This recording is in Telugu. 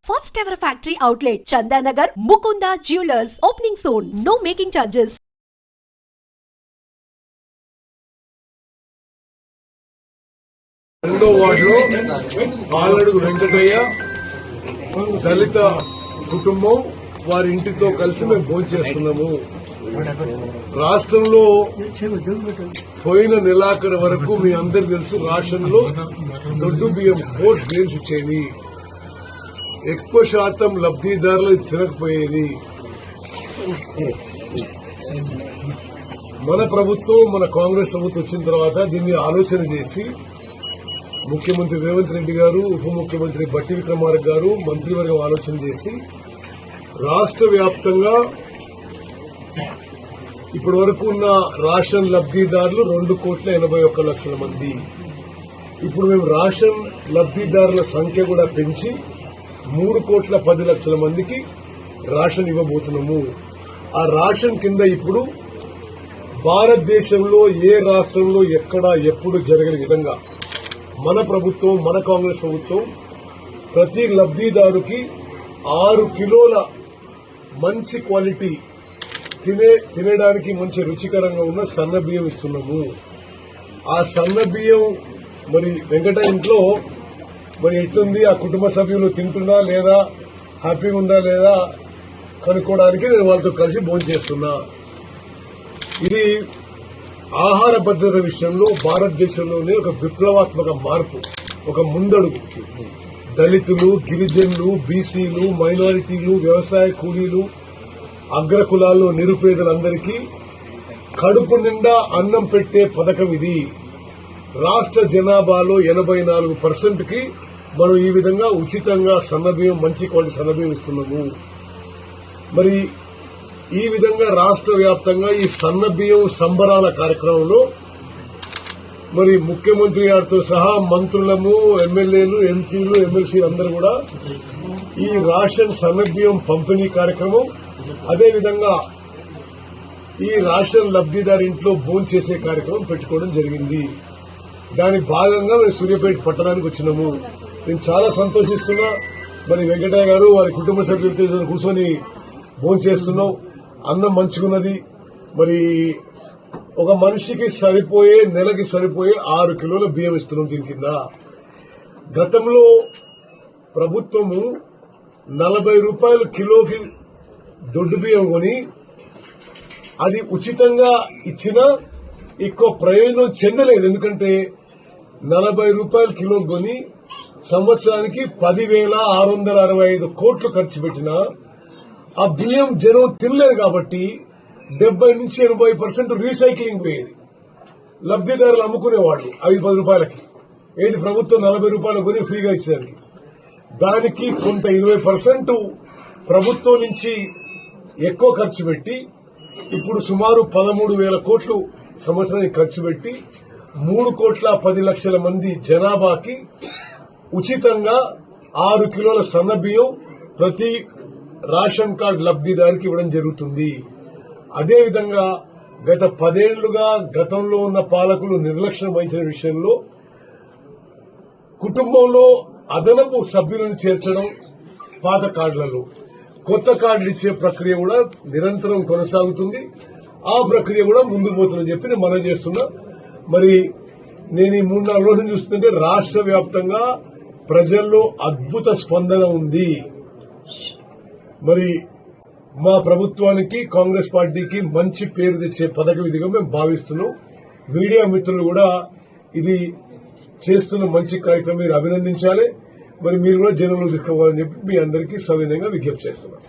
First ever factory outlet, Chandanagar, Mukunda Jewelers, opening soon. No making charges. రెండో వార్డులో పాలడుగు వెంకటయ్య దళిత కుటుంబం వారి ఇంటితో కలిసి మేము భోంచేస్తున్నాము. రాష్ట్రంలో పోయిన నెలాఖరు వరకు మీ అందరికి తెలుసు రాష్ట్రంలో దొడ్డు బియ్యం కోర్టు బెయిల్స్ ఇచ్చేది. ఎక్కువ శాతం లబ్దిదారులు తినకపోయేది. మన ప్రభుత్వం, మన కాంగ్రెస్ ప్రభుత్వం వచ్చిన తర్వాత దీన్ని ఆలోచన చేసి ముఖ్యమంత్రి రేవంత్ రెడ్డి గారు, ఉప ముఖ్యమంత్రి బట్టి విక్రమార్క గారు మంత్రివర్గం ఆలోచన చేసి రాష్ట్ర వ్యాప్తంగా ఇప్పటి వరకు ఉన్న రేషన్ లబ్దిదారులు 2,81,00,000 మంది. ఇప్పుడు మేము రేషన్ లబ్దిదారుల సంఖ్య కూడా పెంచి 3,10,00,000 మందికి రేషన్ ఇవ్వబోతున్నాము. ఆ రేషన్ కింద ఇప్పుడు భారతదేశంలో ఏ రాష్ట్రంలో ఎక్కడా ఎప్పుడు జరగని విధంగా మన ప్రభుత్వం, మన కాంగ్రెస్ ప్రభుత్వం ప్రతి లబ్దిదారుకి 6 కిలోల మంచి క్వాలిటీ తినడానికి మంచి రుచికరంగా ఉన్న సన్న బియ్యం ఇస్తున్నాము. ఆ సన్న బియ్యం మరి వెంకట ఇంట్లో మరి ఎట్లుంది, ఆ కుటుంబ సభ్యులు తింటున్నా లేదా, హ్యాపీగా ఉందా లేదా కనుక్కోవడానికి నేను వాళ్ళతో కలిసి భోంచేస్తున్నా. ఇది ఆహార భద్రత విషయంలో భారతదేశంలోనే ఒక విప్లవాత్మక మార్పు, ఒక ముందడుగు. దళితులు, గిరిజనులు, బీసీలు, మైనారిటీలు, వ్యవసాయ కూలీలు, అగ్రకులాల్లో నిరుపేదలందరికీ కడుపు నిండా అన్నం పెట్టే పథకం ఇది. రాష్ట్ర జనాభాలో 84%కి మనం ఈ విధంగా ఉచితంగా సన్నబియ్యం, మంచి క్వాలిటీ సన్నబియ్యం ఇస్తున్నాము. మరి ఈ విధంగా రాష్ట్ర వ్యాప్తంగా ఈ సన్న బియ్యం సంబరాల కార్యక్రమంలో మరి ముఖ్యమంత్రి గారితో సహా మంత్రులము, ఎమ్మెల్యేలు, ఎంపీలు, ఎమ్మెల్సీలు అందరూ కూడా ఈ రేషన్ సన్న బియ్యం పంపిణీ కార్యక్రమం, అదేవిధంగా ఈ రేషన్ లబ్దిదారి ఇంట్లో భోంచేసే కార్యక్రమం పెట్టుకోవడం జరిగింది. దాని భాగంగా మేము సూర్యాపేట పట్టణానికి వచ్చినాము. నేను చాలా సంతోషిస్తున్నా. మరి వెంకటయ్య గారు వారి కుటుంబ సభ్యులతో కూర్చొని భోంచేస్తున్నాం. అన్నం మంచుకున్నది. మరి ఒక మనిషికి సరిపోయే, నెలకి సరిపోయే 6 కిలోల బియ్యం ఇస్తున్నాం. దీని కింద గతంలో ప్రభుత్వము 40 రూపాయలు కిలోకి దొడ్డు బియ్యం కొని అది ఉచితంగా ఇచ్చినా ఎక్కువ ప్రయోజనం చెందలేదు. ఎందుకంటే 40 రూపాయలు కిలో కొని సంవత్సరానికి 10,665 కోట్లు ఖర్చు పెట్టినా ఆ బియ్యం జనం తినలేదు. కాబట్టి 70 నుంచి 80% రీసైక్లింగ్ పోయేది. లబ్దిదారులు అమ్ముకునేవాళ్లు 5-10 రూపాయలకి. ఏది ప్రభుత్వం 40 రూపాయలు కొని ఫ్రీగా ఇచ్చేదానికి. దానికి కొంత 20% ప్రభుత్వం నుంచి ఎక్కువ ఖర్చు పెట్టి ఇప్పుడు సుమారు 13,000 కోట్లు సంవత్సరానికి ఖర్చు పెట్టి 3,10,00,000 మంది జనాభాకి ఉచితంగా 6 కిలోల సన్న బియ్యం ప్రతి రేషన్ కార్డు లబ్దిదారికి ఇవ్వడం జరుగుతుంది. అదేవిధంగా గత 10 ఏళ్లుగా గతంలో ఉన్న పాలకులు నిర్లక్ష్యం వహించిన విషయంలో కుటుంబంలో అదనపు సభ్యులను చేర్చడం, పాత కార్డులలో కొత్త కార్డులు ఇచ్చే ప్రక్రియ కూడా నిరంతరం కొనసాగుతుంది. ఆ ప్రక్రియ కూడా ముందుకు పోతుందని చెప్పి నేను మనం చేస్తున్నా. మరి నేను ఈ 3-4 రోజులు చూస్తుంటే రాష్ట్ర వ్యాప్తంగా ప్రజల్లో అద్భుత స్పందన ఉంది. మరి మా ప్రభుత్వానికి, కాంగ్రెస్ పార్టీకి మంచి పేరు తెచ్చే పథకం ఇదిగా మేము భావిస్తున్నాం. మీడియా మిత్రులు కూడా ఇది చేస్తున్న మంచి కార్యక్రమం మీరు అభినందించాలి. మరి మీరు కూడా జనంలో తీసుకోవాలని చెప్పి మీ అందరికీ సవినయంగా విజ్ఞప్తి చేస్తున్నాం.